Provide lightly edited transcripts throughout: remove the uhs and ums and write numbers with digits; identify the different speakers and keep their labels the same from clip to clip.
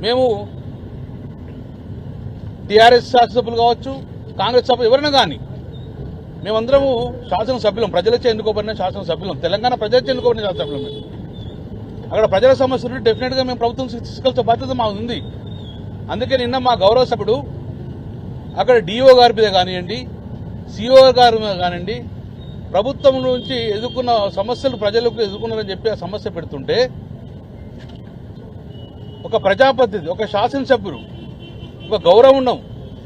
Speaker 1: మేము టీఆర్ఎస్ శాసనసభ్యులు కావచ్చు, కాంగ్రెస్ సభ్యులు ఎవరైనా కానీ మేమందరము శాసనసభ్యులం, ప్రజలచే ఎన్నుకోబడిన శాసనసభ్యులం, తెలంగాణ ప్రజలచే ఎన్నుకోబడిన శాసనసభ్యులం. మేము అక్కడ ప్రజల సమస్యలు డెఫినెట్గా మేము ప్రభుత్వం తీసుకెళ్తే బాధ్యత మా ఉంది. అందుకే నిన్న మా గౌరవ సభ్యుడు అక్కడ డిఓ గారి మీద కానివ్వండి, సిఓ గారి మీద కానివ్వండి, ప్రభుత్వం నుంచి ఎదుర్కొన్న సమస్యలు ప్రజలకు ఎదుర్కొన్నారని చెప్పి ఆ సమస్య పెడుతుంటే ఒక ప్రజాప్రతినిధి, ఒక శాసనసభ్యుడు, ఒక గౌరవం ఉన్న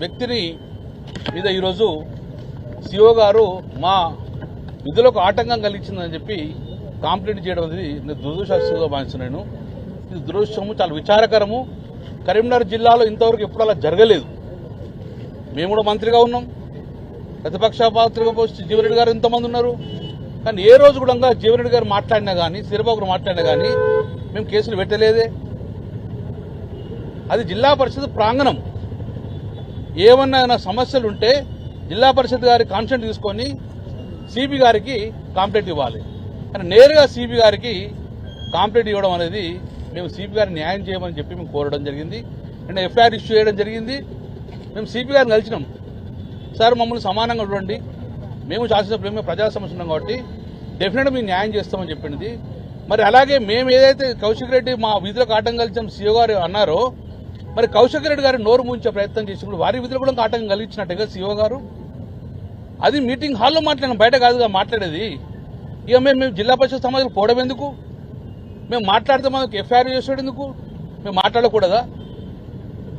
Speaker 1: వ్యక్తిని మీద ఈరోజు సిఓ గారు మా విధులకు ఆటంకం కలిగించిందని చెప్పి కంప్లైంట్ చేయడం అనేది నేను దురదృష్టంగా భావిస్తున్నాను. ఇది దురదృష్టము, చాలా విచారకరము. కరీంనగర్ జిల్లాలో ఇంతవరకు ఎప్పుడు అలా జరగలేదు. మేము కూడా మంత్రిగా ఉన్నాం, ప్రతిపక్ష పాత్రగా పోస్ట్ జీవరెడ్డి గారు ఎంతమంది ఉన్నారు, కానీ ఏ రోజు కూడా జీవరెడ్డి గారు మాట్లాడినా కానీ, శ్రీబాబు గారు మాట్లాడినా కానీ మేము కేసులు పెట్టలేదే. అది జిల్లా పరిషత్ ప్రాంగణం. ఏమన్నా సమస్యలు ఉంటే జిల్లా పరిషత్ గారి కాన్సెంట్ తీసుకొని సిపి గారికి కంప్లైంట్ ఇవ్వాలి. కానీ నేరుగా సిపి గారికి కంప్లైంట్ ఇవ్వడం అనేది మేము సిపి గారిని న్యాయం చేయమని చెప్పి మేము కోరడం జరిగింది. అండ్ ఎఫ్ఐఆర్ ఇష్యూ చేయడం జరిగింది. మేము సిపి గారిని కలిసినాం. సార్ మమ్మల్ని సమానంగా చూడండి, మేము శాసనసభ్యులు, మేము ప్రజా సమస్య ఉన్నాం కాబట్టి డెఫినెట్గా మేము న్యాయం చేస్తామని చెప్పింది. మరి అలాగే మేము ఏదైతే కౌశిక్ రెడ్డి మా విధులకు ఆటంకం కలిసాం సిఓ గారు అన్నారో, మరి కౌశిక్ రెడ్డి గారి నోరు ముంచే ప్రయత్నం చేసినప్పుడు వారి విధులు కూడా ఆటంకం కలిగించినట్టుగా సిఓ గారు. అది మీటింగ్ హాల్లో మాట్లాడినాం, బయట కాదుగా మాట్లాడేది. ఇక మేము జిల్లా పరిషత్ సమాజంలో పోవడం ఎందుకు? మేము మాట్లాడితే మనకు ఎఫ్ఐఆర్ చేసేవాడు ఎందుకు? మేము మాట్లాడకూడదా?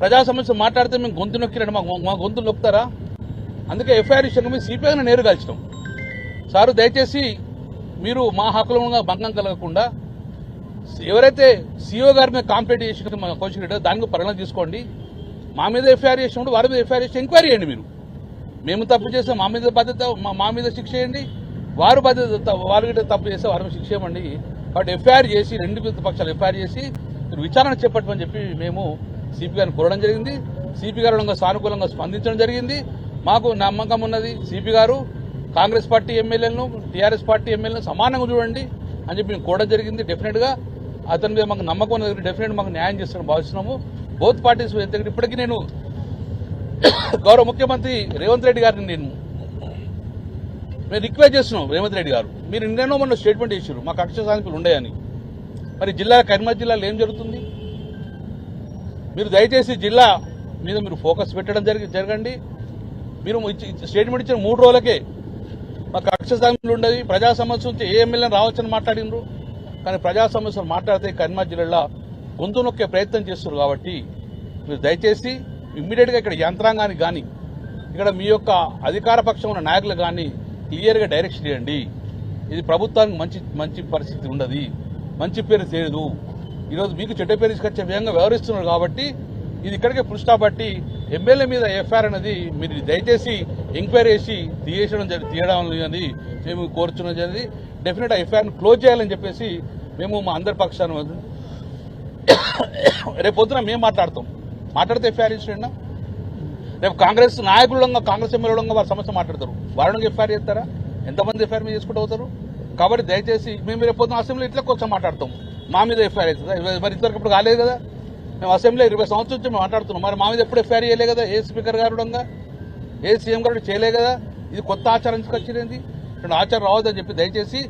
Speaker 1: ప్రజా సమస్య మాట్లాడితే మేము గొంతు నొక్కిరండి, మా గొంతు నొక్కుతారా? అందుకే ఎఫ్ఐఆర్ విషయంగా మేము సిపిఐని నేరుగా కలిసినాం. సారు దయచేసి మీరు మా హక్కుల భంగం కలగకుండా ఎవరైతే సిఓ గారి మీద కంప్లైంట్ చేసిన మన కౌశిక్ రెడ్డి దానికి పరిగణన తీసుకోండి. మా మీద ఎఫ్ఐఆర్ చేసినప్పుడు వారి మీద ఎఫ్ఐఆర్ చేసి ఎంక్వైరీ చేయండి. మీరు మేము తప్పు చేస్తే మా మీద బాధ్యత, మా మీద శిక్ష చేయండి. వారు బాధ్యత, వారి తప్పు చేస్తే వారి మీద శిక్ష చేయమండి. కాబట్టి ఎఫ్ఐఆర్ చేసి రెండు పక్షాలు ఎఫ్ఐఆర్ చేసి మీరు విచారణ చేపట్టమని చెప్పి మేము సిపి గారిని కోరడం జరిగింది. సిపి గారు సానుకూలంగా స్పందించడం జరిగింది. మాకు నమ్మకం ఉన్నది, సిపి గారు కాంగ్రెస్ పార్టీ ఎమ్మెల్యేలను, టీఆర్ఎస్ పార్టీ ఎమ్మెల్యేలను సమానంగా చూడండి అని చెప్పి మేము కోరడం జరిగింది. డెఫినెట్గా అతని మీద మాకు నమ్మకం ఉన్నది, డెఫినెట్ మాకు న్యాయం చేస్తామని భావిస్తున్నాము. Both parties. ఎందుకంటే ఇప్పటికీ నేను గౌరవ ముఖ్యమంత్రి రేవంత్ రెడ్డి గారిని మేము రిక్వెస్ట్ చేస్తున్నాం. రేవంత్ రెడ్డి గారు, మీరు నిన్నో మొన్న స్టేట్మెంట్ ఇచ్చారు మాకు కక్ష సాధింపులు ఉన్నాయని. మరి కరీంనగర్ జిల్లాలో ఏం జరుగుతుంది? మీరు దయచేసి జిల్లా మీద మీరు ఫోకస్ పెట్టడం జరగండి. మీరు స్టేట్మెంట్ ఇచ్చిన 3 రోజులకే మాకు కక్ష సాధింపులు ఉండేవి, ప్రజా సమస్య నుంచి ఏ ఎమ్మెల్యేని రావచ్చని మాట్లాడినరు. కానీ ప్రజా సమస్యలు మాట్లాడితే కరీంనగర్ జిల్లాలో గొంతు నొక్కే ప్రయత్నం చేస్తున్నారు. కాబట్టి మీరు దయచేసి ఇమ్మీడియట్గా ఇక్కడ యంత్రాంగానికి కానీ, ఇక్కడ మీ యొక్క అధికార పక్షం ఉన్న నాయకులు కానీ క్లియర్గా డైరెక్షన్ ఇవ్వండి. ఇది ప్రభుత్వానికి మంచి పరిస్థితి ఉండదు, మంచి పేరు తెలియదు. ఈరోజు మీకు చెడ్డ పేరు తీసుకొచ్చే విధంగా వ్యవహరిస్తున్నారు. కాబట్టి ఇది ఇక్కడికే ఫుల్ స్టాప్ బట్టి ఎమ్మెల్యే మీద ఎఫ్ఐఆర్ అనేది మీరు దయచేసి ఎంక్వైరీ చేసి తీయడం అనేది మేము కోరుచున్నది జరిగింది. డెఫినెట్ ఎఫ్ఐఆర్ను క్లోజ్ చేయాలని చెప్పేసి మేము మా అందరి పక్షాన రేపు పొద్దున మేము మాట్లాడితే ఎఫ్ఐఆర్ ఇచ్చినా రేపు కాంగ్రెస్ నాయకులంగా, కాంగ్రెస్ ఎమ్మెల్యేలంగా వారి సమస్య మాట్లాడతారు. వారిని ఎఫ్ఐఆర్ చేస్తారా? ఎంతమంది ఎఫ్ఐఆర్ మీద చేసుకుంటూ అవుతారు? కాబట్టి దయచేసి మేము రేపు పొద్దున అసెంబ్లీ ఇట్లా కొంచెం మాట్లాడతాం, మా మీద ఎఫ్ఐఆర్ అవుతుందా? మరి ఇంతవరకు ఇప్పుడు కాలేదు కదా. మేము అసెంబ్లీ 20 సంవత్సరాల నుంచి మేము మాట్లాడుతున్నాం. మరి మా మీద ఎప్పుడు ఎఫ్ఐఆర్ చేయలే కదా. ఏ స్పీకర్ గారు, ఏ సీఎం గారు చేయలే కదా. ఇది కొత్త ఆచారం తీసుకొచ్చింది. ఇప్పుడు ఆచారం రావద్దని చెప్పి దయచేసి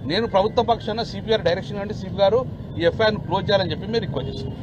Speaker 1: నేను ప్రభుత్వ పక్షాన సిపి గారు డైరెక్షన్ అంటే సిపి గారు ఈ ఎఫ్ఐఆర్ను క్లోజ్ చేయాలని చెప్పి మేము రిక్వెస్ట్ చేస్తాం.